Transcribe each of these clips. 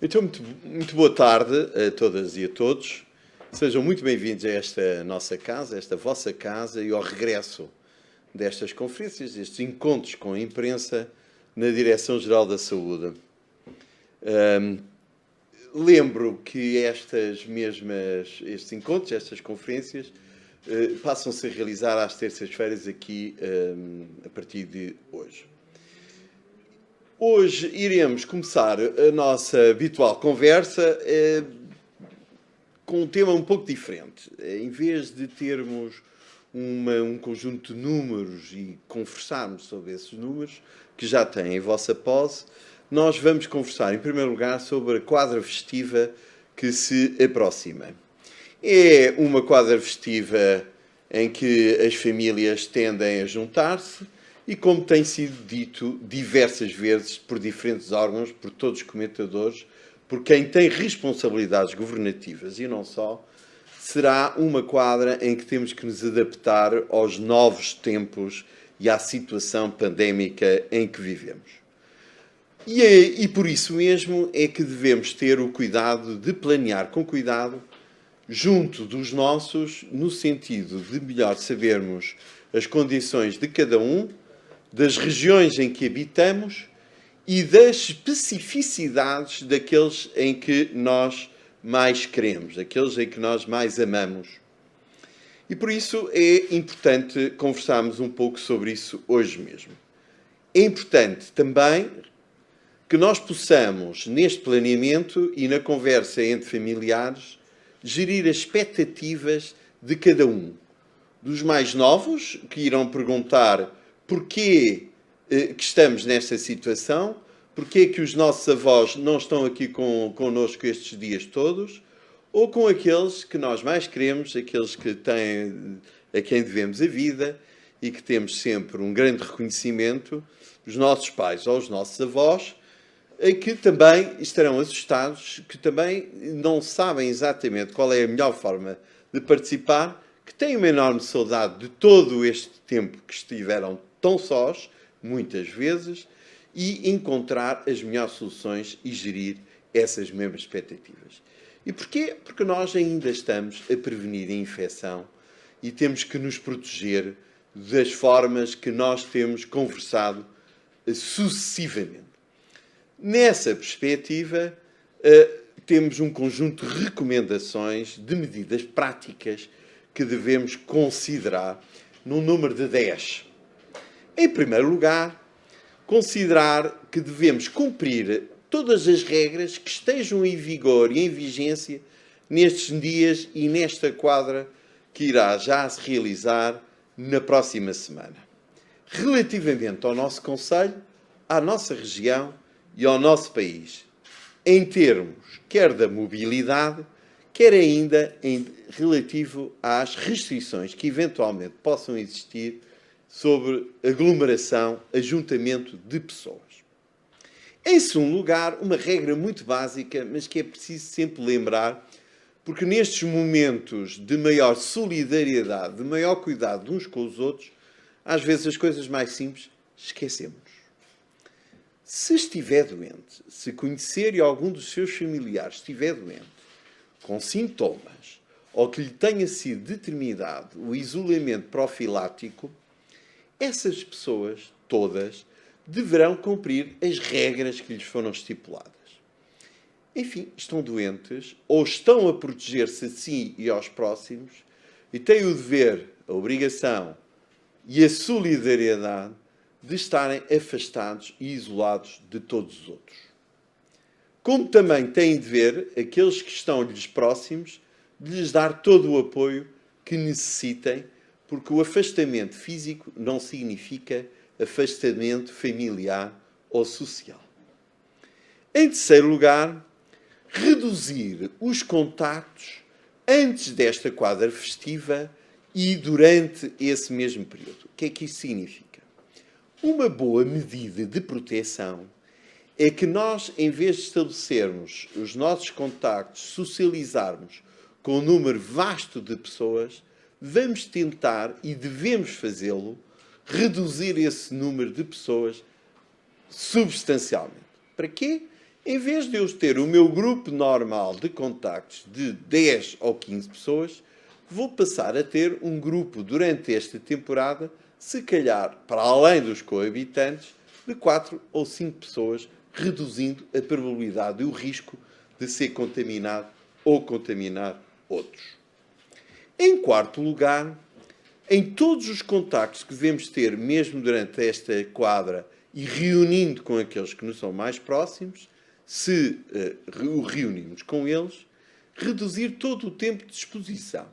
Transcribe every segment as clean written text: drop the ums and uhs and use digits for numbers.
Então, muito boa tarde a todas e a todos. Sejam muito bem-vindos a esta nossa casa, esta vossa casa, e ao regresso destas conferências, destes encontros com a imprensa na Direção-Geral da Saúde. Lembro que estes encontros, estas conferências, passam-se a realizar às terças-feiras aqui a partir de hoje. Hoje iremos começar a nossa habitual conversa com um tema um pouco diferente. Em vez de termos um conjunto de números e conversarmos sobre esses números, que já têm em vossa posse, nós vamos conversar, em primeiro lugar, sobre a quadra festiva que se aproxima. É uma quadra festiva em que as famílias tendem a juntar-se e, como tem sido dito diversas vezes por diferentes órgãos, por todos os comentadores, por quem tem responsabilidades governativas e não só, será uma quadra em que temos que nos adaptar aos novos tempos e à situação pandémica em que vivemos. E por isso mesmo é que devemos ter o cuidado de planear com cuidado, junto dos nossos, no sentido de melhor sabermos as condições de cada um, das regiões em que habitamos e das especificidades daqueles em que nós mais queremos, daqueles em que nós mais amamos. E por isso é importante conversarmos um pouco sobre isso hoje mesmo. É importante também que nós possamos, neste planeamento e na conversa entre familiares, gerir as expectativas de cada um. Dos mais novos, que irão perguntar porquê que estamos nesta situação, porquê que os nossos avós não estão aqui connosco estes dias todos, ou com aqueles que nós mais queremos, aqueles que a quem devemos a vida e que temos sempre um grande reconhecimento, os nossos pais ou os nossos avós, que também estarão assustados, que também não sabem exatamente qual é a melhor forma de participar, que têm uma enorme saudade de todo este tempo que estiveram tão sós, muitas vezes, e encontrar as melhores soluções e gerir essas mesmas expectativas. E porquê? Porque nós ainda estamos a prevenir a infecção e temos que nos proteger das formas que nós temos conversado sucessivamente. Nessa perspectiva, temos um conjunto de recomendações, de medidas práticas que devemos considerar num número de 10. Em primeiro lugar, considerar que devemos cumprir todas as regras que estejam em vigor e em vigência nestes dias e nesta quadra que irá já se realizar na próxima semana. Relativamente ao nosso concelho, à nossa região e ao nosso país, em termos quer da mobilidade, quer ainda relativo às restrições que eventualmente possam existir sobre aglomeração, ajuntamento de pessoas. Em segundo lugar, uma regra muito básica, mas que é preciso sempre lembrar, porque nestes momentos de maior solidariedade, de maior cuidado uns com os outros, às vezes as coisas mais simples esquecemos. Se estiver doente, se conhecer e algum dos seus familiares estiver doente, com sintomas, ou que lhe tenha sido determinado o isolamento profilático, essas pessoas, todas, deverão cumprir as regras que lhes foram estipuladas. Enfim, estão doentes ou estão a proteger-se a si e aos próximos e têm o dever, a obrigação e a solidariedade de estarem afastados e isolados de todos os outros. Como também têm dever, aqueles que estão-lhes próximos, de lhes dar todo o apoio que necessitem, porque o afastamento físico não significa afastamento familiar ou social. Em terceiro lugar, reduzir os contactos antes desta quadra festiva e durante esse mesmo período. O que é que isso significa? Uma boa medida de proteção é que nós, em vez de estabelecermos os nossos contactos, socializarmos com um número vasto de pessoas, vamos tentar, e devemos fazê-lo, reduzir esse número de pessoas substancialmente. Para quê? Em vez de eu ter o meu grupo normal de contactos de 10 ou 15 pessoas, vou passar a ter um grupo durante esta temporada, se calhar para além dos coabitantes, de 4 ou 5 pessoas, reduzindo a probabilidade e o risco de ser contaminado ou contaminar outros. Em quarto lugar, em todos os contactos que devemos ter, mesmo durante esta quadra, e reunindo com aqueles que nos são mais próximos, se o reunimos com eles, reduzir todo o tempo de exposição.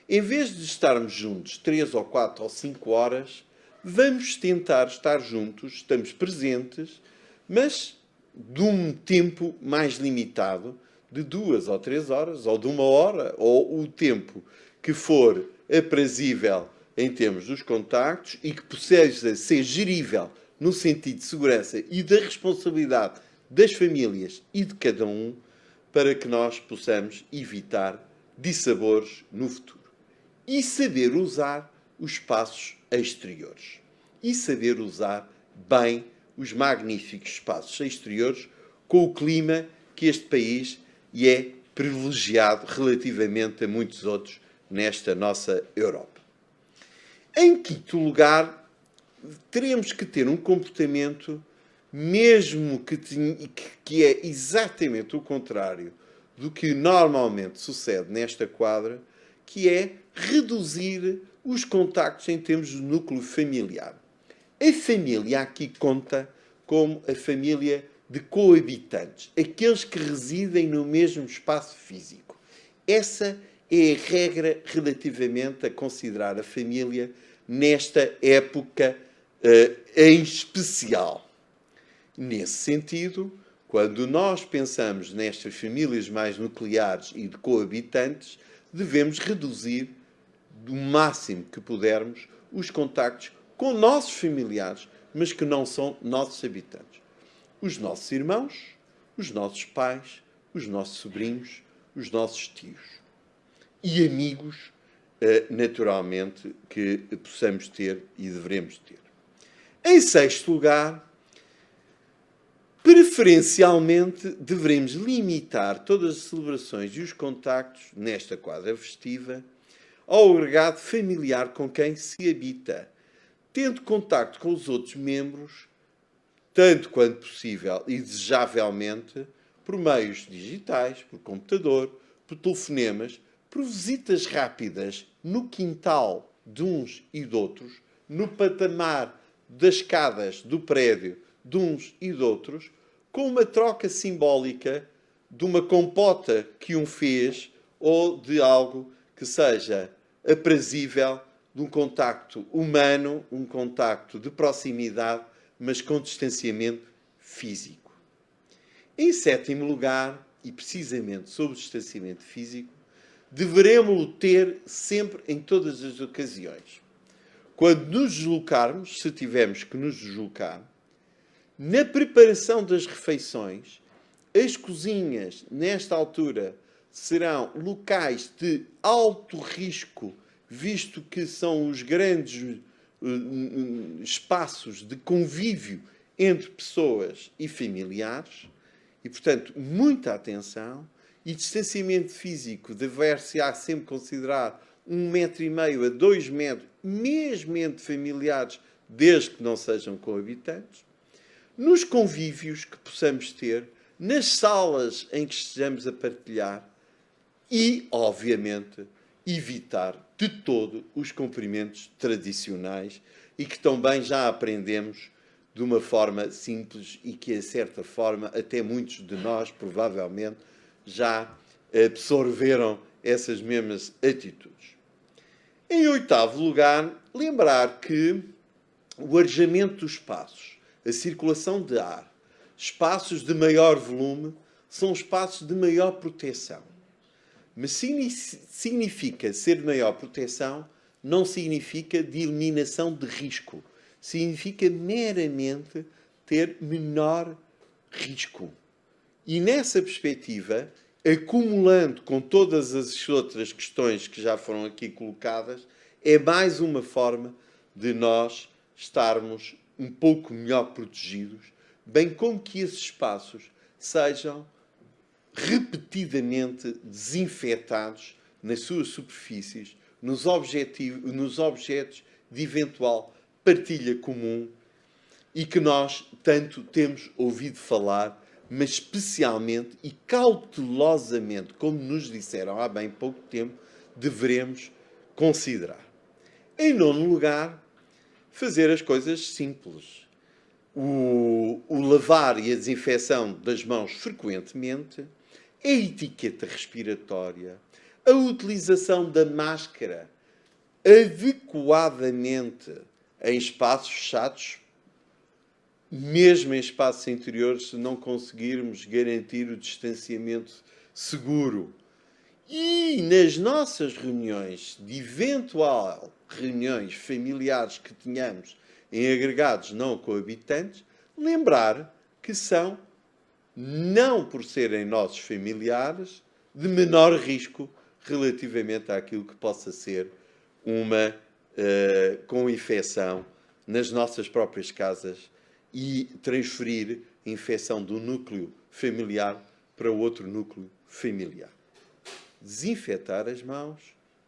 Em vez de estarmos juntos 3 ou 4 ou 5 horas, vamos tentar estar juntos, estamos presentes, mas de um tempo mais limitado, de 2 ou 3 horas, ou de 1 hora, ou o tempo que for aprazível em termos dos contactos e que possa ser gerível no sentido de segurança e da responsabilidade das famílias e de cada um, para que nós possamos evitar dissabores no futuro. E saber usar os espaços exteriores. E saber usar bem os magníficos espaços exteriores com o clima que este país é privilegiado relativamente a muitos outros nesta nossa Europa. Em quinto lugar, teremos que ter um comportamento, mesmo que é exatamente o contrário do que normalmente sucede nesta quadra, que é reduzir os contactos em termos de núcleo familiar. A família aqui conta como a família de coabitantes, aqueles que residem no mesmo espaço físico. Essa é a regra relativamente a considerar a família nesta época em especial. Nesse sentido, quando nós pensamos nestas famílias mais nucleares e de coabitantes, devemos reduzir do máximo que pudermos os contactos com nossos familiares, mas que não são nossos habitantes. Os nossos irmãos, os nossos pais, os nossos sobrinhos, os nossos tios. E amigos, naturalmente, que possamos ter e devemos ter. Em sexto lugar, preferencialmente, devemos limitar todas as celebrações e os contactos nesta quadra festiva ao agregado familiar com quem se habita, tendo contacto com os outros membros, tanto quanto possível e desejavelmente, por meios digitais, por computador, por telefonemas, por visitas rápidas no quintal de uns e de outros, no patamar das escadas do prédio de uns e de outros, com uma troca simbólica de uma compota que um fez ou de algo que seja aprazível, de um contacto humano, um contacto de proximidade, mas com distanciamento físico. Em sétimo lugar, e precisamente sobre o distanciamento físico, deveremos-lo ter sempre em todas as ocasiões. Quando nos deslocarmos, se tivermos que nos deslocar, na preparação das refeições, as cozinhas, nesta altura, serão locais de alto risco, visto que são os grandes espaços de convívio entre pessoas e familiares, e, portanto, muita atenção, e distanciamento físico deve-se sempre considerar 1,5 m a 2 metros, mesmo entre familiares, desde que não sejam coabitantes, nos convívios que possamos ter, nas salas em que estejamos a partilhar e, obviamente, evitar de todo os cumprimentos tradicionais e que também já aprendemos de uma forma simples e que, de certa forma, até muitos de nós, provavelmente, já absorveram essas mesmas atitudes. Em oitavo lugar, lembrar que o arejamento dos espaços, a circulação de ar, espaços de maior volume, são espaços de maior proteção. Mas significa ser de maior proteção, não significa de eliminação de risco. Significa meramente ter menor risco. E nessa perspectiva, acumulando com todas as outras questões que já foram aqui colocadas, é mais uma forma de nós estarmos um pouco melhor protegidos, bem como que esses espaços sejam repetidamente desinfetados nas suas superfícies, nos objetos de eventual partilha comum e que nós tanto temos ouvido falar, mas especialmente e cautelosamente, como nos disseram há bem pouco tempo, devemos considerar. Em nono lugar, fazer as coisas simples. O lavar e a desinfecção das mãos frequentemente, a etiqueta respiratória, a utilização da máscara adequadamente em espaços fechados, mesmo em espaços interiores, se não conseguirmos garantir o distanciamento seguro. E nas nossas reuniões, de eventual reuniões familiares que tenhamos em agregados não coabitantes, lembrar que são, não por serem nossos familiares, de menor risco relativamente àquilo que possa ser uma co-infecção nas nossas próprias casas e transferir a infecção do núcleo familiar para outro núcleo familiar. Desinfetar as mãos,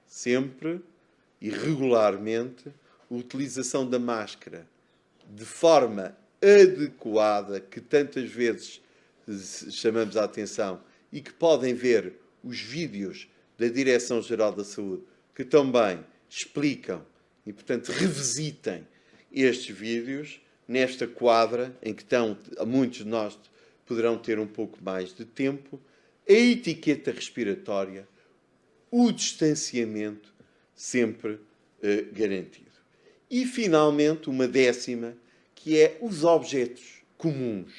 sempre e regularmente, a utilização da máscara de forma adequada, que tantas vezes chamamos a atenção e que podem ver os vídeos da Direção-Geral da Saúde, que também explicam e, portanto, revisitem estes vídeos nesta quadra em que muitos de nós poderão ter um pouco mais de tempo, a etiqueta respiratória, o distanciamento sempre garantido. E, finalmente, uma décima, que é os objetos comuns.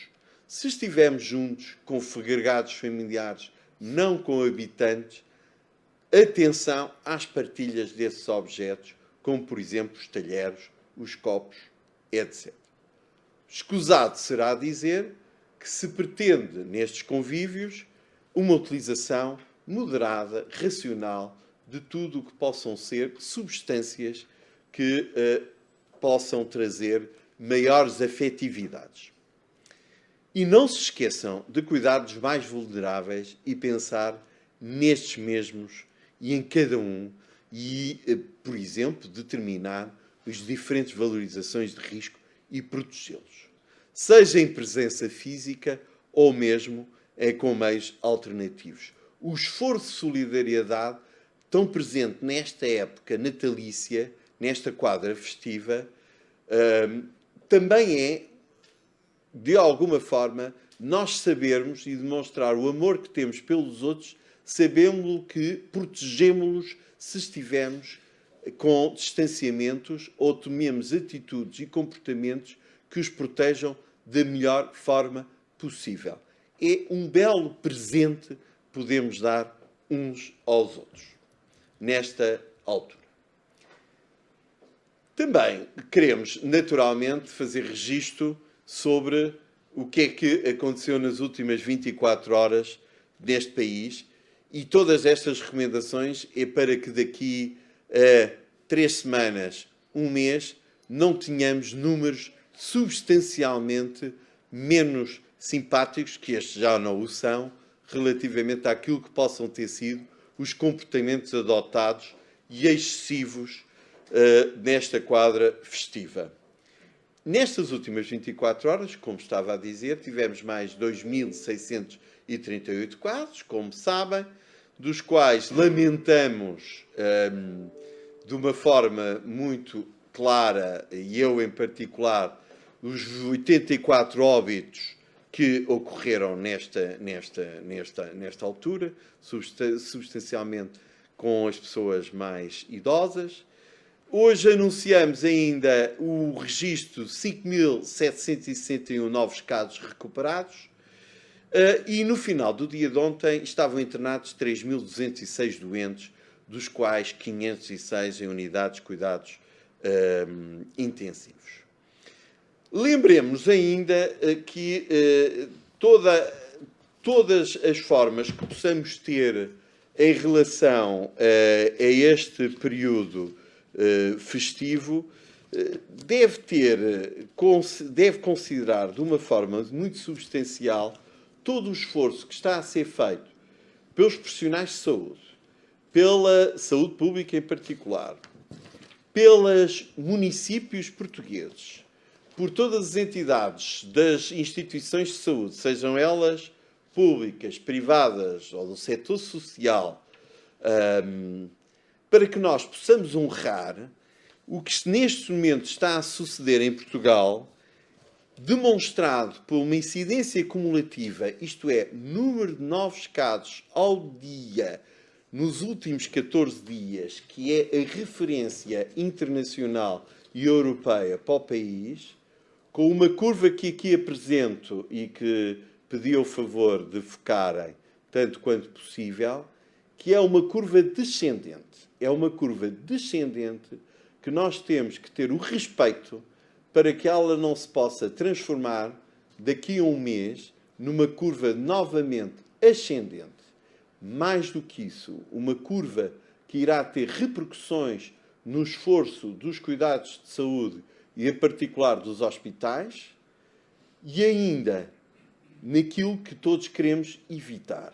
Se estivermos juntos com agregados familiares não coabitantes, atenção às partilhas desses objetos, como, por exemplo, os talheres, os copos, etc. Escusado será dizer que se pretende, nestes convívios, uma utilização moderada, racional, de tudo o que possam ser substâncias que possam trazer maiores afetividades. E não se esqueçam de cuidar dos mais vulneráveis e pensar nestes mesmos e em cada um e, por exemplo, determinar as diferentes valorizações de risco e protegê-los, seja em presença física ou mesmo com meios alternativos. O esforço de solidariedade tão presente nesta época natalícia, nesta quadra festiva, também é, de alguma forma, nós sabermos e demonstrar o amor que temos pelos outros, sabemos que protegemos-los se estivermos com distanciamentos ou tomemos atitudes e comportamentos que os protejam da melhor forma possível. É um belo presente que podemos dar uns aos outros, nesta altura. Também queremos, naturalmente, fazer registro sobre o que é que aconteceu nas últimas 24 horas neste país e todas estas recomendações é para que daqui a 3 semanas, um mês, não tenhamos números substancialmente menos simpáticos, que estes já não o são, relativamente àquilo que possam ter sido os comportamentos adotados e excessivos nesta quadra festiva. Nestas últimas 24 horas, como estava a dizer, tivemos mais 2.638 casos, como sabem, dos quais lamentamos de uma forma muito clara, e eu em particular, os 84 óbitos que ocorreram nesta altura, substancialmente com as pessoas mais idosas. Hoje anunciamos ainda o registro de 5.761 novos casos recuperados e no final do dia de ontem estavam internados 3.206 doentes, dos quais 506 em unidades de cuidados intensivos. Lembremos ainda que todas as formas que possamos ter em relação a este período festivo deve considerar de uma forma muito substancial todo o esforço que está a ser feito pelos profissionais de saúde, pela saúde pública em particular, pelos municípios portugueses, por todas as entidades das instituições de saúde, sejam elas públicas, privadas ou do setor social, para que nós possamos honrar o que neste momento está a suceder em Portugal, demonstrado por uma incidência cumulativa, isto é, número de novos casos ao dia nos últimos 14 dias, que é a referência internacional e europeia para o país, com uma curva que aqui apresento e que pedi o favor de focarem tanto quanto possível, que é uma curva descendente. É uma curva descendente que nós temos que ter o respeito para que ela não se possa transformar daqui a um mês numa curva novamente ascendente. Mais do que isso, uma curva que irá ter repercussões no esforço dos cuidados de saúde e, em particular, dos hospitais, e ainda naquilo que todos queremos evitar,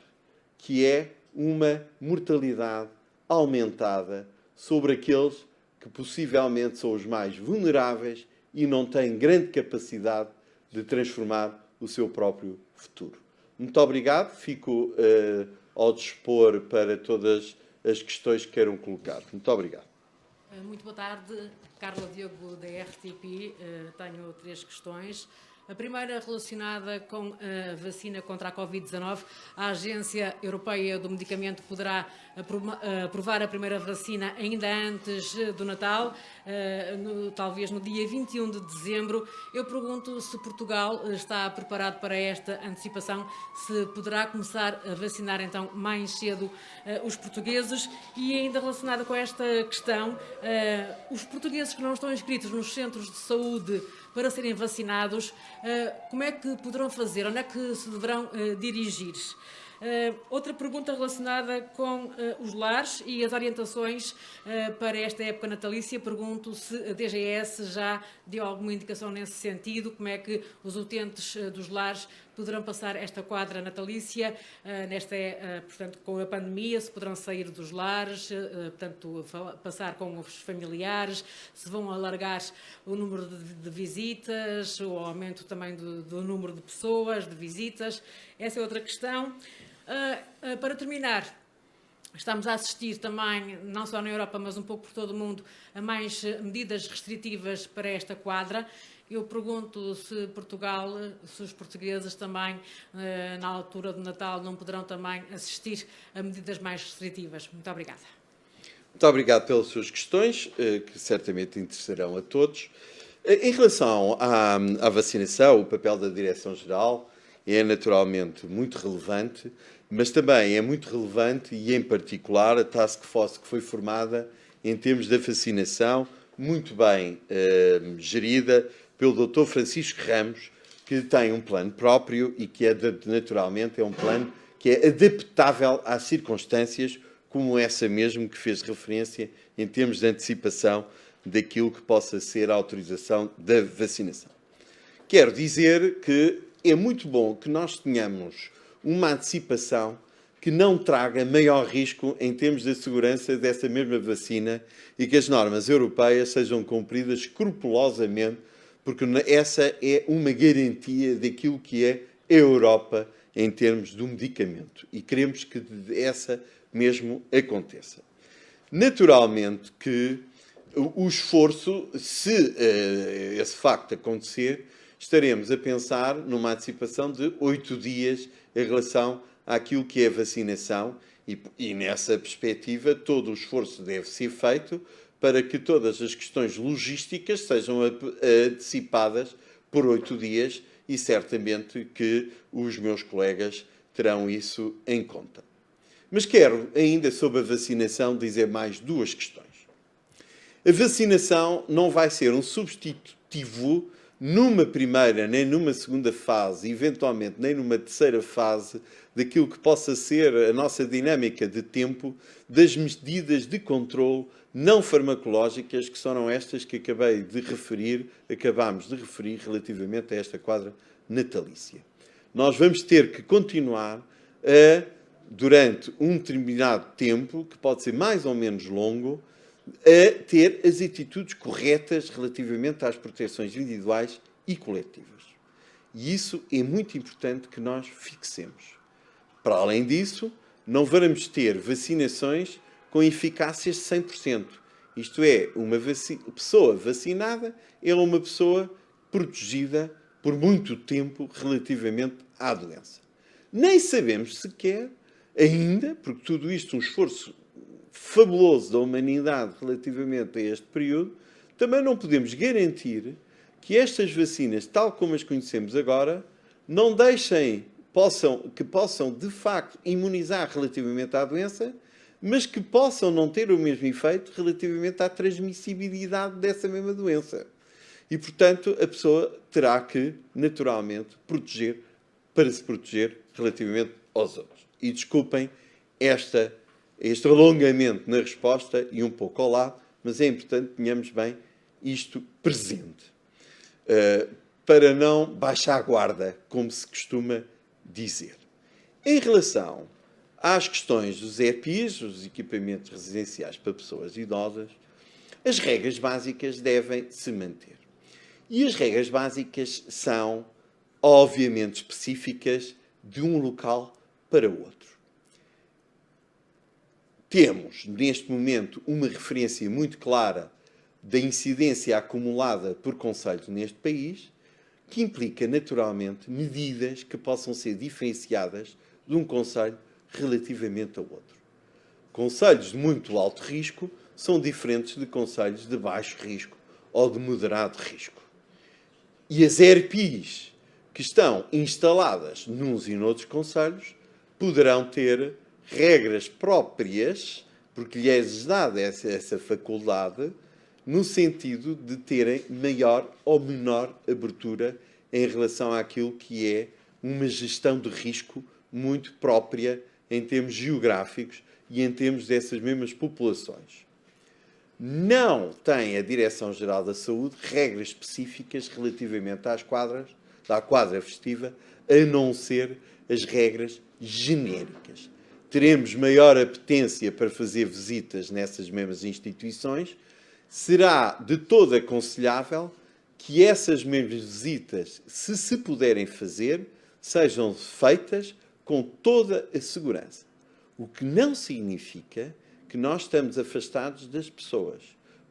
que é uma mortalidade aumentada sobre aqueles que possivelmente são os mais vulneráveis e não têm grande capacidade de transformar o seu próprio futuro. Muito obrigado. Fico ao dispor para todas as questões que queiram colocar. Muito obrigado. Muito boa tarde. Carla Diogo, da RTP. Tenho 3 questões. A primeira relacionada com a vacina contra a Covid-19. A Agência Europeia do Medicamento poderá aprovar a primeira vacina ainda antes do Natal, talvez no dia 21 de dezembro. Eu pergunto se Portugal está preparado para esta antecipação, se poderá começar a vacinar então mais cedo os portugueses. E ainda relacionada com esta questão, os portugueses que não estão inscritos nos centros de saúde para serem vacinados, como é que poderão fazer? Onde é que se deverão dirigir? Outra pergunta relacionada com os lares e as orientações para esta época natalícia. Pergunto se a DGS já deu alguma indicação nesse sentido, como é que os utentes dos lares poderão passar esta quadra natalícia, portanto, com a pandemia, se poderão sair dos lares, portanto, passar com os familiares, se vão alargar o número de visitas, o aumento também do número de pessoas, de visitas. Essa é outra questão. Para terminar, estamos a assistir também, não só na Europa, mas um pouco por todo o mundo, a mais medidas restritivas para esta quadra. Eu pergunto se Portugal, se os portugueses também, na altura do Natal, não poderão também assistir a medidas mais restritivas. Muito obrigada. Muito obrigado pelas suas questões, que certamente interessarão a todos. Em relação à vacinação, o papel da Direção-Geral é naturalmente muito relevante, mas também é muito relevante e, em particular, a Task Force que foi formada em termos da vacinação, muito bem gerida pelo Dr. Francisco Ramos, que tem um plano próprio e que naturalmente é um plano que é adaptável às circunstâncias como essa mesmo que fez referência em termos de antecipação daquilo que possa ser a autorização da vacinação. Quero dizer que é muito bom que nós tenhamos uma antecipação que não traga maior risco em termos de segurança dessa mesma vacina e que as normas europeias sejam cumpridas escrupulosamente, porque essa é uma garantia daquilo que é a Europa em termos do medicamento. E queremos que essa mesmo aconteça. Naturalmente que o esforço, se esse facto acontecer, estaremos a pensar numa antecipação de 8 dias em relação àquilo que é a vacinação e nessa perspectiva todo o esforço deve ser feito para que todas as questões logísticas sejam antecipadas por 8 dias e certamente que os meus colegas terão isso em conta. Mas quero ainda sobre a vacinação dizer mais 2 questões. A vacinação não vai ser um substitutivo numa primeira nem numa segunda fase, eventualmente nem numa terceira fase, daquilo que possa ser a nossa dinâmica de tempo das medidas de controle não farmacológicas, que foram estas que acabámos de referir relativamente a esta quadra natalícia. nós vamos ter que continuar a, durante um determinado tempo, que pode ser mais ou menos longo, a ter as atitudes corretas relativamente às proteções individuais e coletivas. E isso é muito importante que nós fixemos. Para além disso, não vamos ter vacinações com eficácias de 100%. Isto é, uma pessoa vacinada é uma pessoa protegida por muito tempo relativamente à doença. Nem sabemos sequer ainda, porque tudo isto é um esforço fabuloso da humanidade relativamente a este período, também não podemos garantir que estas vacinas, tal como as conhecemos agora, não deixem, que possam de facto imunizar relativamente à doença, mas que possam não ter o mesmo efeito relativamente à transmissibilidade dessa mesma doença. E, portanto, a pessoa terá que, naturalmente, proteger para se proteger relativamente aos outros. E desculpem este alongamento na resposta e um pouco ao lado, mas é importante que tenhamos bem isto presente, para não baixar a guarda, como se costuma dizer. Em relação às questões dos EPIs, os equipamentos residenciais para pessoas idosas, as regras básicas devem se manter. E as regras básicas são, obviamente, específicas de um local para outro. Temos, neste momento, uma referência muito clara da incidência acumulada por concelhos neste país, que implica, naturalmente, medidas que possam ser diferenciadas de um concelho relativamente a outro. Concelhos de muito alto risco são diferentes de concelhos de baixo risco ou de moderado risco. E as ERPIs que estão instaladas nuns e noutros concelhos poderão ter regras próprias, porque lhes é dada essa faculdade, no sentido de terem maior ou menor abertura em relação àquilo que é uma gestão de risco muito própria em termos geográficos e em termos dessas mesmas populações. Não tem a Direção-Geral da Saúde regras específicas relativamente à quadra festiva, a não ser as regras genéricas. Teremos maior apetência para fazer visitas nessas mesmas instituições. Será de todo aconselhável que essas mesmas visitas, se puderem fazer, sejam feitas com toda a segurança. O que não significa que nós estamos afastados das pessoas,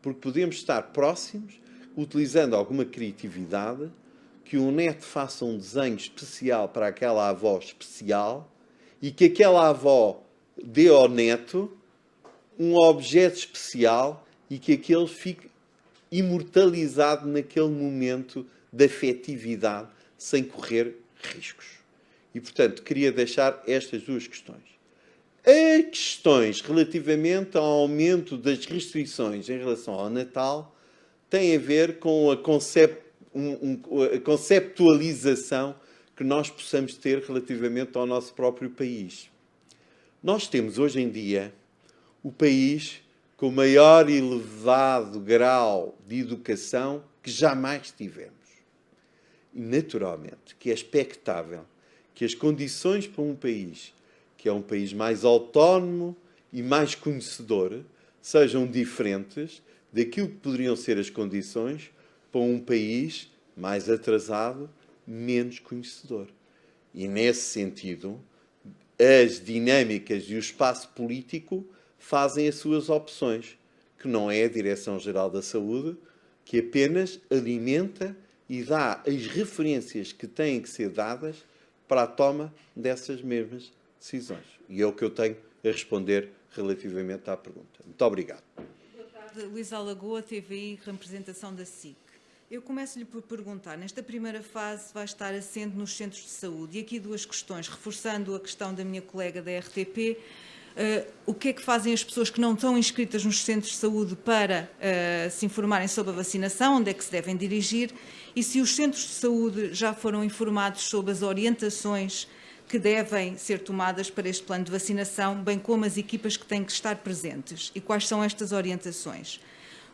porque podemos estar próximos, utilizando alguma criatividade, que o neto faça um desenho especial para aquela avó especial e que aquela avó dê ao neto um objeto especial e que aquele fique imortalizado naquele momento de afetividade, sem correr riscos. E, portanto, queria deixar estas duas questões. As questões relativamente ao aumento das restrições em relação ao Natal têm a ver com a conceptualização que nós possamos ter relativamente ao nosso próprio país. Nós temos hoje em dia o país com o maior elevado grau de educação que jamais tivemos. E, naturalmente, que é expectável que as condições para um país que é um país mais autónomo e mais conhecedor, sejam diferentes daquilo que poderiam ser as condições para um país mais atrasado, menos conhecedor. E, nesse sentido, as dinâmicas e o espaço político fazem as suas opções, que não é a Direção-Geral da Saúde, que apenas alimenta e dá as referências que têm que ser dadas para a toma dessas mesmas decisões. E é o que eu tenho a responder relativamente à pergunta. Muito obrigado. Boa tarde, Luísa Alagoa, TVI, representação da SIC. Eu começo-lhe por perguntar, nesta primeira fase vai estar assente nos centros de saúde, e aqui duas questões, reforçando a questão da minha colega da RTP, o que é que fazem as pessoas que não estão inscritas nos centros de saúde para se informarem sobre a vacinação, onde é que se devem dirigir, e se os centros de saúde já foram informados sobre as orientações que devem ser tomadas para este plano de vacinação, bem como as equipas que têm que estar presentes, e quais são estas orientações.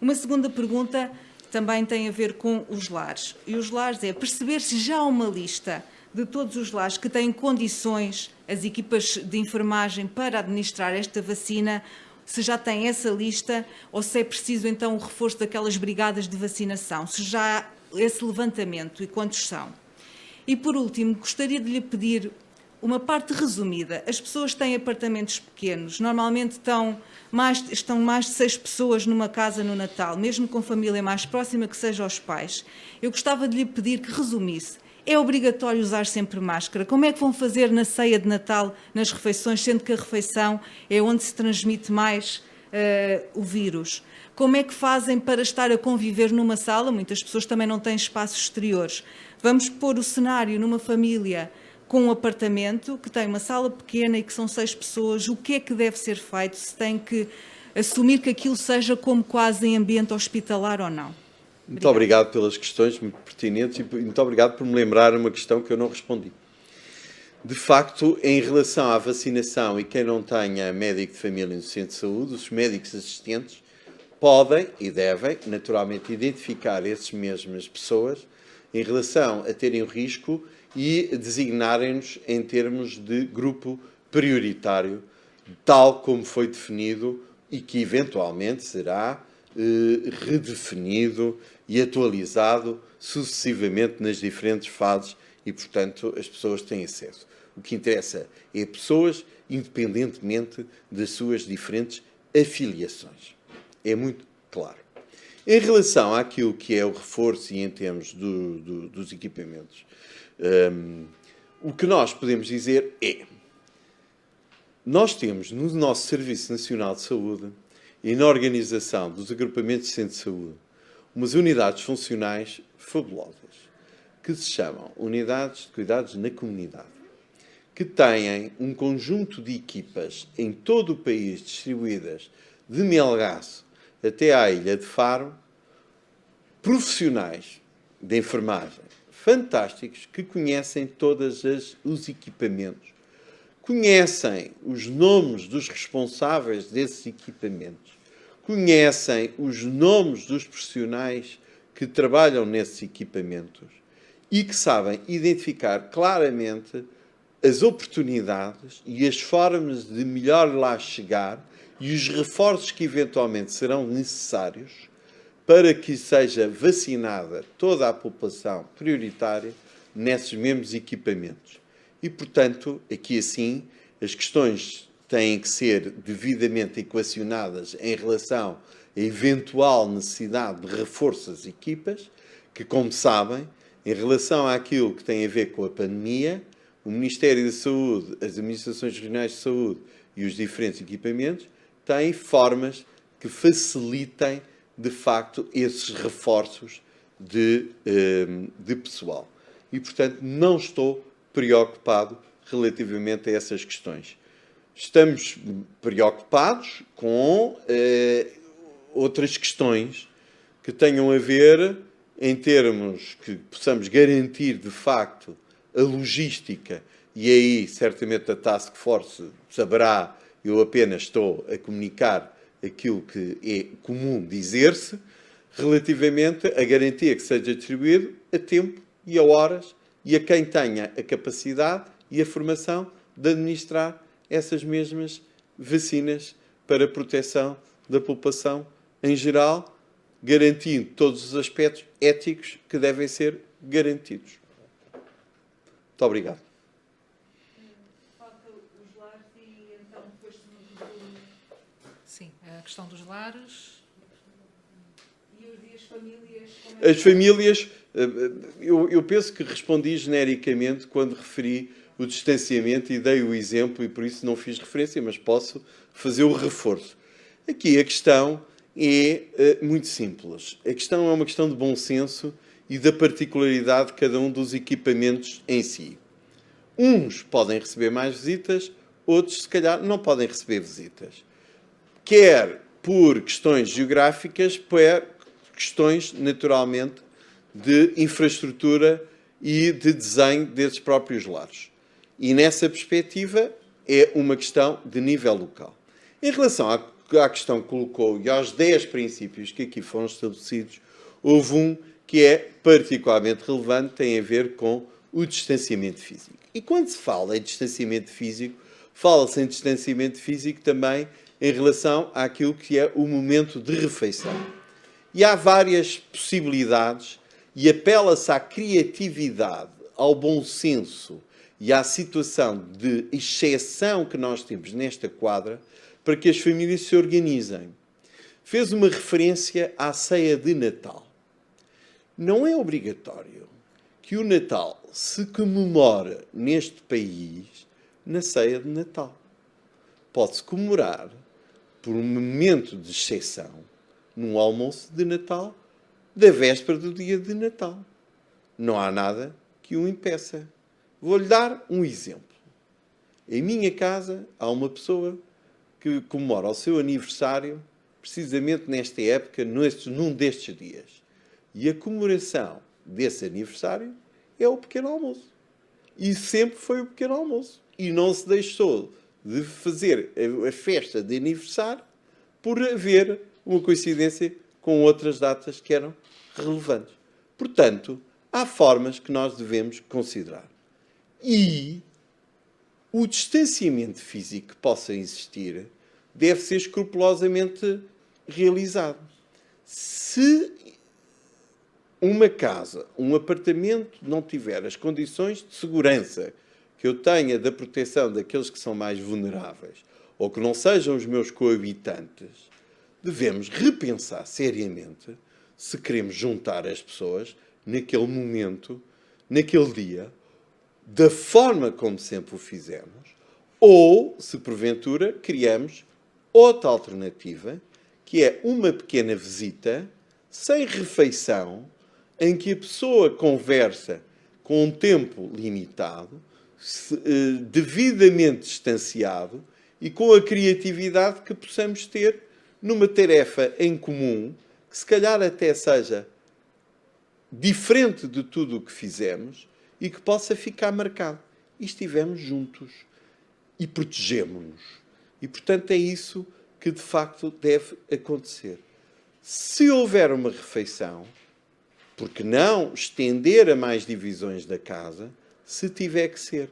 Uma segunda pergunta também tem a ver com os lares, e os lares é perceber se já há uma lista de todos os lares que têm condições, as equipas de enfermagem, para administrar esta vacina, se já têm essa lista ou se é preciso então o reforço daquelas brigadas de vacinação, se já há esse levantamento e quantos são. E por último, gostaria de lhe pedir uma parte resumida. As pessoas têm apartamentos pequenos, normalmente estão mais de 6 pessoas numa casa no Natal, mesmo com família mais próxima que seja os pais. Eu gostava de lhe pedir que resumisse. É obrigatório usar sempre máscara? Como é que vão fazer na ceia de Natal, nas refeições, sendo que a refeição é onde se transmite mais o vírus? Como é que fazem para estar a conviver numa sala? Muitas pessoas também não têm espaços exteriores. Vamos pôr o cenário numa família com um apartamento que tem uma sala pequena e que são 6 pessoas. O que é que deve ser feito? Se tem que assumir que aquilo seja como quase em ambiente hospitalar ou não? Muito obrigado pelas questões muito pertinentes e muito obrigado por me lembrar uma questão que eu não respondi. De facto, em relação à vacinação e quem não tenha médico de família no centro de saúde, os médicos assistentes podem e devem, naturalmente, identificar essas mesmas pessoas em relação a terem o risco e designarem-nos em termos de grupo prioritário, tal como foi definido e que eventualmente será redefinido e atualizado sucessivamente nas diferentes fases e, portanto, as pessoas têm acesso. O que interessa é pessoas, independentemente das suas diferentes afiliações. É muito claro. Em relação àquilo que é o reforço e em termos dos equipamentos, o que nós podemos dizer é: nós temos no nosso Serviço Nacional de Saúde e na organização dos agrupamentos de centro de saúde umas unidades funcionais fabulosas, que se chamam Unidades de Cuidados na Comunidade, que têm um conjunto de equipas em todo o país distribuídas de Melgaço até à Ilha de Faro, profissionais de enfermagem fantásticos que conhecem todos os equipamentos, conhecem os nomes dos responsáveis desses equipamentos, conhecem os nomes dos profissionais que trabalham nesses equipamentos e que sabem identificar claramente as oportunidades e as formas de melhor lá chegar e os reforços que eventualmente serão necessários para que seja vacinada toda a população prioritária nesses mesmos equipamentos. E, portanto, aqui assim, as questões têm que ser devidamente equacionadas em relação à eventual necessidade de reforço das equipas, que, como sabem, em relação àquilo que tem a ver com a pandemia, o Ministério da Saúde, as administrações regionais de saúde e os diferentes equipamentos têm formas que facilitem, de facto, esses reforços de pessoal. E, portanto, não estou preocupado relativamente a essas questões. Estamos preocupados com outras questões que tenham a ver em termos que possamos garantir, de facto, a logística, e aí, certamente, a Task Force saberá, eu apenas estou a comunicar aquilo que é comum dizer-se, relativamente a garantia que seja distribuído a tempo e a horas e a quem tenha a capacidade e a formação de administrar essas mesmas vacinas para a proteção da população em geral, garantindo todos os aspectos éticos que devem ser garantidos. Muito obrigado. Falta os lares e então depois... Sim, a questão dos lares. E as famílias... As famílias, eu penso que respondi genericamente quando referi o distanciamento e dei o exemplo e por isso não fiz referência, mas posso fazer o reforço. Aqui a questão é muito simples. A questão é uma questão de bom senso e da particularidade de cada um dos equipamentos em si. Uns podem receber mais visitas, outros, se calhar, não podem receber visitas. Quer por questões geográficas, quer questões, naturalmente, de infraestrutura e de desenho desses próprios lares. E, nessa perspectiva, é uma questão de nível local. Em relação à questão que colocou e aos 10 princípios que aqui foram estabelecidos, houve um que é particularmente relevante, tem a ver com o distanciamento físico. E quando se fala em distanciamento físico, fala-se em distanciamento físico também em relação àquilo que é o momento de refeição. E há várias possibilidades e apela-se à criatividade, ao bom senso e à situação de exceção que nós temos nesta quadra para que as famílias se organizem. Fez uma referência à ceia de Natal. Não é obrigatório que o Natal se comemore neste país na ceia de Natal. Pode-se comemorar por um momento de exceção num almoço de Natal da véspera do dia de Natal. Não há nada que o impeça. Vou-lhe dar um exemplo. Em minha casa há uma pessoa que comemora o seu aniversário precisamente nesta época, num destes dias. E a comemoração desse aniversário é o pequeno almoço. E sempre foi o pequeno almoço. E não se deixou de fazer a festa de aniversário por haver uma coincidência com outras datas que eram relevantes. Portanto, há formas que nós devemos considerar. E o distanciamento físico que possa existir deve ser escrupulosamente realizado. Se uma casa, um apartamento não tiver as condições de segurança que eu tenha da proteção daqueles que são mais vulneráveis ou que não sejam os meus coabitantes, devemos repensar seriamente se queremos juntar as pessoas naquele momento, naquele dia, da forma como sempre o fizemos, ou se porventura criamos outra alternativa, que é uma pequena visita sem refeição, em que a pessoa conversa com um tempo limitado, devidamente distanciado e com a criatividade que possamos ter numa tarefa em comum, que se calhar até seja diferente de tudo o que fizemos e que possa ficar marcado. E estivemos juntos e protegemos-nos. E, portanto, é isso que de facto deve acontecer. Se houver uma refeição, por que não estender a mais divisões da casa, se tiver que ser,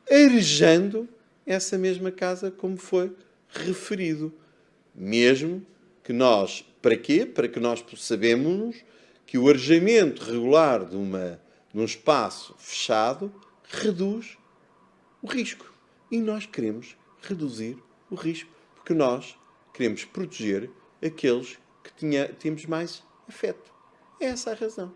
arejando essa mesma casa como foi referido. Mesmo que nós, para quê? Para que nós sabemos que o arejamento regular de um espaço fechado reduz o risco. E nós queremos reduzir o risco, porque nós queremos proteger aqueles que temos mais afeto. É essa a razão.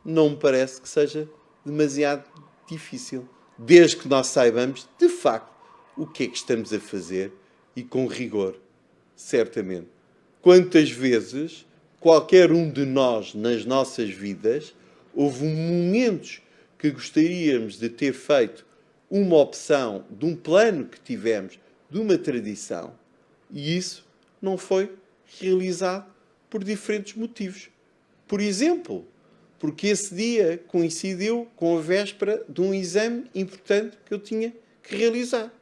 Não me parece que seja demasiado difícil, desde que nós saibamos, de facto, o que é que estamos a fazer e com rigor, certamente. Quantas vezes, qualquer um de nós, nas nossas vidas, houve momentos que gostaríamos de ter feito uma opção de um plano que tivemos, de uma tradição, e isso não foi realizado por diferentes motivos. Por exemplo, porque esse dia coincidiu com a véspera de um exame importante que eu tinha que realizar.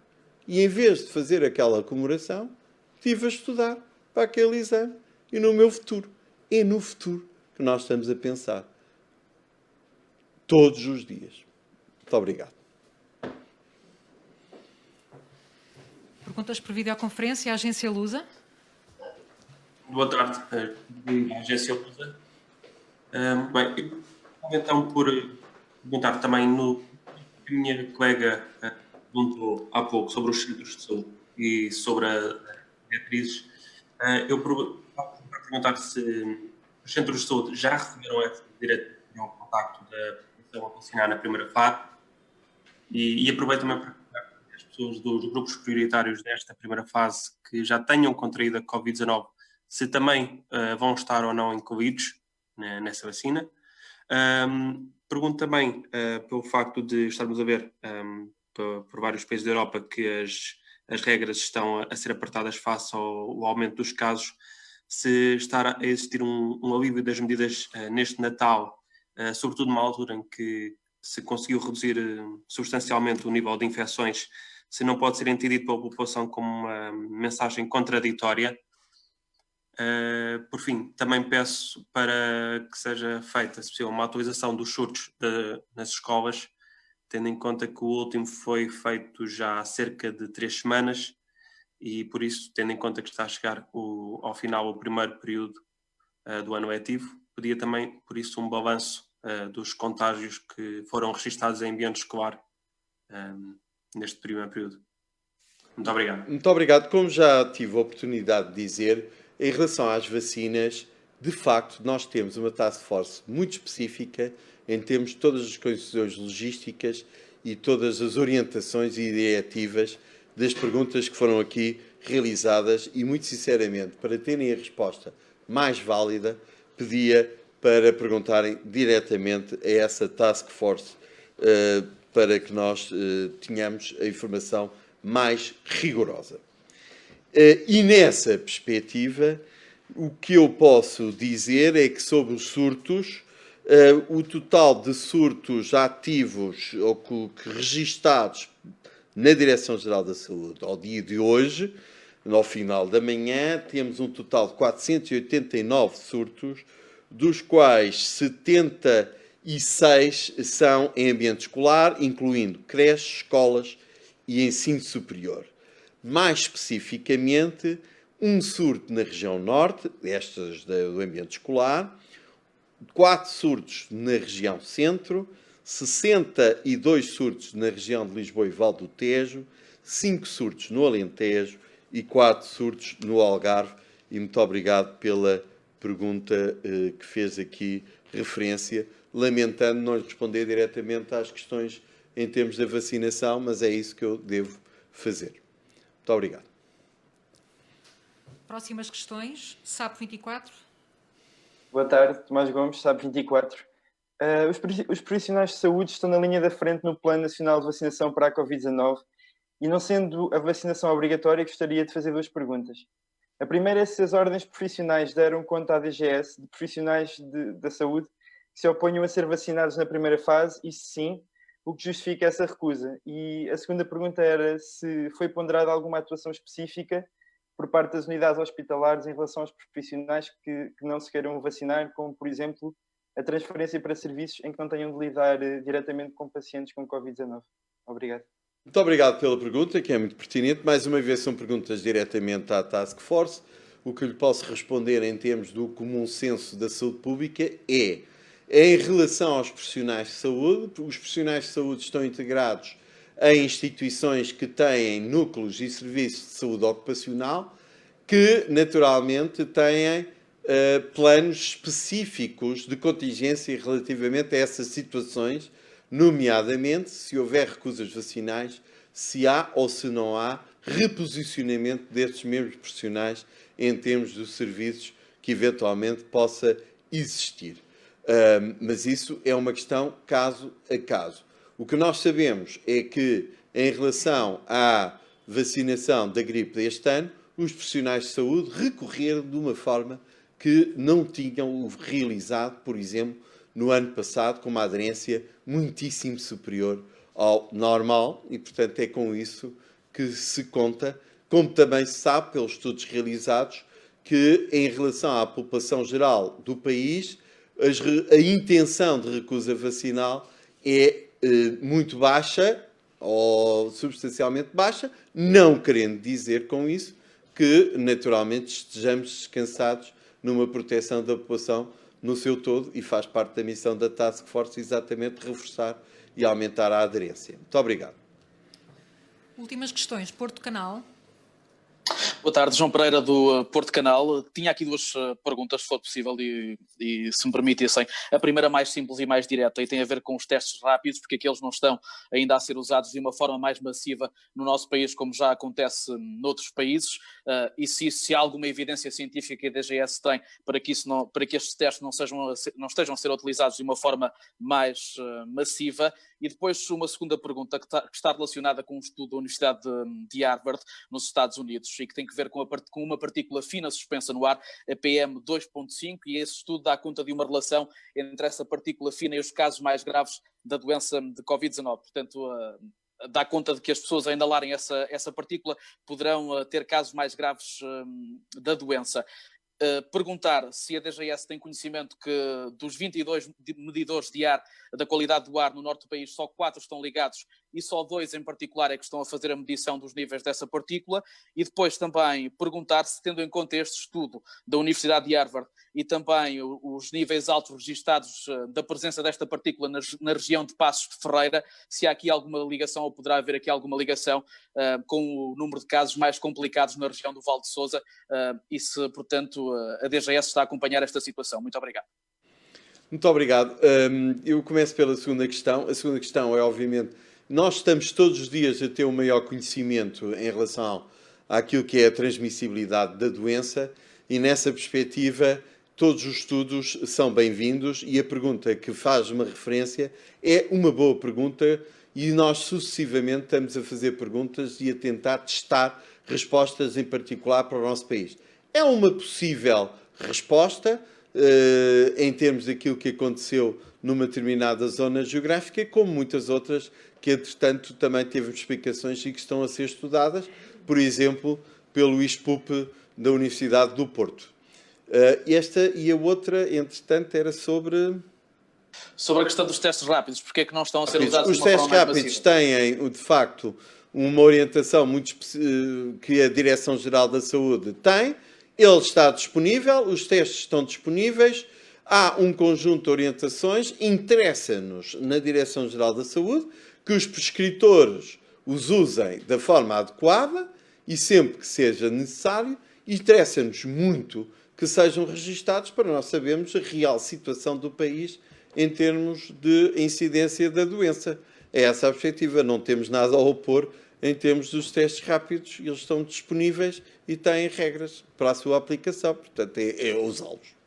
E em vez de fazer aquela comemoração, estive a estudar para aquele exame e no meu futuro. É no futuro que nós estamos a pensar. Todos os dias. Muito obrigado. Perguntas por videoconferência, a Agência Lusa. Boa tarde, Agência Lusa. Bem, eu então por perguntar também no que a minha colega perguntou há pouco sobre os centros de saúde e sobre as diretrizes, eu para perguntar se os centros de saúde já receberam essa diretriz no contacto da população a vacinar na primeira fase e aproveito também para perguntar às pessoas dos grupos prioritários desta primeira fase que já tenham contraído a Covid-19 se também vão estar ou não incluídos nessa vacina. Pergunto também pelo facto de estarmos a ver por vários países da Europa que as regras estão a ser apertadas face ao aumento dos casos, se está a existir um alívio das medidas neste Natal, sobretudo numa altura em que se conseguiu reduzir substancialmente o nível de infecções, se não pode ser entendido pela população como uma mensagem contraditória. Por fim, também peço para que seja feita, se possível, uma atualização dos surtos nas escolas, tendo em conta que o último foi feito já há cerca de 3 semanas e, por isso, tendo em conta que está a chegar ao final o primeiro período do ano letivo, pedia também, por isso, um balanço dos contágios que foram registados em ambiente escolar neste primeiro período. Muito obrigado. Muito obrigado. Como já tive a oportunidade de dizer, em relação às vacinas, de facto, nós temos uma task force muito específica em termos de todas as condições logísticas e todas as orientações e diretivas das perguntas que foram aqui realizadas e, muito sinceramente, para terem a resposta mais válida, pedia para perguntarem diretamente a essa task force para que nós tenhamos a informação mais rigorosa. E nessa perspectiva, o que eu posso dizer é que sobre os surtos, o total de surtos ativos ou que registados na Direção-Geral da Saúde ao dia de hoje, ao final da manhã, temos um total de 489 surtos, dos quais 76 são em ambiente escolar, incluindo creches, escolas e ensino superior. Mais especificamente, um surto na região norte, estas do ambiente escolar, 4 surtos na região centro, 62 surtos na região de Lisboa e Val do Tejo, 5 surtos no Alentejo e 4 surtos no Algarve. E muito obrigado pela pergunta que fez aqui referência, lamentando não lhe responder diretamente às questões em termos da vacinação, mas é isso que eu devo fazer. Muito obrigado. Próximas questões. SAP 24. Boa tarde, Tomás Gomes, SAP 24. Os profissionais de saúde estão na linha da frente no Plano Nacional de Vacinação para a Covid-19 e, não sendo a vacinação obrigatória, gostaria de fazer 2 perguntas. A primeira é se as ordens profissionais deram conta à DGS de profissionais da saúde que se oponham a ser vacinados na primeira fase e, se sim, o que justifica essa recusa. E a segunda pergunta era se foi ponderada alguma atuação específica por parte das unidades hospitalares em relação aos profissionais que não se queiram vacinar, como, por exemplo, a transferência para serviços em que não tenham de lidar diretamente com pacientes com Covid-19. Obrigado. Muito obrigado pela pergunta, que é muito pertinente. Mais uma vez, são perguntas diretamente à Task Force. O que lhe posso responder em termos do comum senso da saúde pública é, em relação aos profissionais de saúde, os profissionais de saúde estão integrados em instituições que têm núcleos e serviços de saúde ocupacional que, naturalmente, têm planos específicos de contingência relativamente a essas situações, nomeadamente se houver recusas vacinais, se há ou se não há reposicionamento destes mesmos profissionais em termos dos serviços que eventualmente possa existir. Mas isso é uma questão caso a caso. O que nós sabemos é que, em relação à vacinação da gripe deste ano, os profissionais de saúde recorreram de uma forma que não tinham realizado, por exemplo, no ano passado, com uma aderência muitíssimo superior ao normal e, portanto, é com isso que se conta, como também se sabe pelos estudos realizados, que em relação à população geral do país, a intenção de recusa vacinal é muito baixa ou substancialmente baixa, não querendo dizer com isso que, naturalmente, estejamos descansados numa proteção da população no seu todo e faz parte da missão da Task Force exatamente reforçar e aumentar a aderência. Muito obrigado. Últimas questões. Porto Canal. Boa tarde, João Pereira do Porto Canal. Tinha aqui 2 perguntas, se for possível, e se me permitissem. A primeira mais simples e mais direta e tem a ver com os testes rápidos, porque aqueles não estão ainda a ser usados de uma forma mais massiva no nosso país, como já acontece noutros países, e se há alguma evidência científica que a DGS tem para que estes testes não estejam a ser utilizados de uma forma mais massiva. E depois uma segunda pergunta que está relacionada com um estudo da Universidade de Harvard, nos Estados Unidos, e que tem que ver com uma partícula fina suspensa no ar, a PM2.5, e esse estudo dá conta de uma relação entre essa partícula fina e os casos mais graves da doença de Covid-19. Portanto, dá conta de que as pessoas a inalarem essa partícula poderão ter casos mais graves da doença. perguntar se a DGS tem conhecimento que dos 22 medidores de ar, da qualidade do ar no norte do país, só 4 estão ligados e só 2 em particular é que estão a fazer a medição dos níveis dessa partícula, e depois também perguntar se, tendo em conta este estudo da Universidade de Harvard e também os níveis altos registados da presença desta partícula na região de Passos de Ferreira, se há aqui alguma ligação ou poderá haver aqui alguma ligação com o número de casos mais complicados na região do Val de Sousa, e se, portanto, a DGS está a acompanhar esta situação. Muito obrigado. Muito obrigado. Eu começo pela segunda questão. A segunda questão é, obviamente, nós estamos todos os dias a ter um maior conhecimento em relação àquilo que é a transmissibilidade da doença e, nessa perspectiva, todos os estudos são bem-vindos e a pergunta que faz uma referência é uma boa pergunta e nós sucessivamente estamos a fazer perguntas e a tentar testar respostas em particular para o nosso país. É uma possível resposta em termos daquilo que aconteceu numa determinada zona geográfica, como muitas outras que, entretanto, também teve explicações e que estão a ser estudadas, por exemplo, pelo ISPUP da Universidade do Porto. Esta e a outra, entretanto, era sobre... Sobre a questão dos testes rápidos, porque é que não estão a ser usados Os de uma testes forma mais rápidos massiva? têm, de facto, uma orientação muito que a Direção-Geral da Saúde tem. Ele está disponível, os testes estão disponíveis, há um conjunto de orientações. Interessa-nos, na Direção-Geral da Saúde, que os prescritores os usem da forma adequada e sempre que seja necessário. Interessa-nos muito que sejam registados para nós sabermos a real situação do país em termos de incidência da doença. É essa a perspectiva, não temos nada a opor em termos dos testes rápidos, eles estão disponíveis e têm regras para a sua aplicação, portanto é usá-los.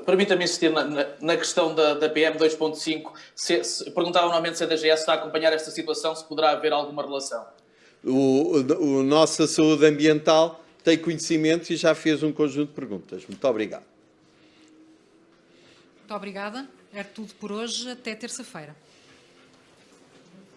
Permita-me insistir na questão da PM 2.5. Perguntava novamente se a DGS está a acompanhar esta situação, se poderá haver alguma relação. O nossa saúde ambiental tem conhecimento e já fez um conjunto de perguntas. Muito obrigado. Muito obrigada. É tudo por hoje. Até terça-feira.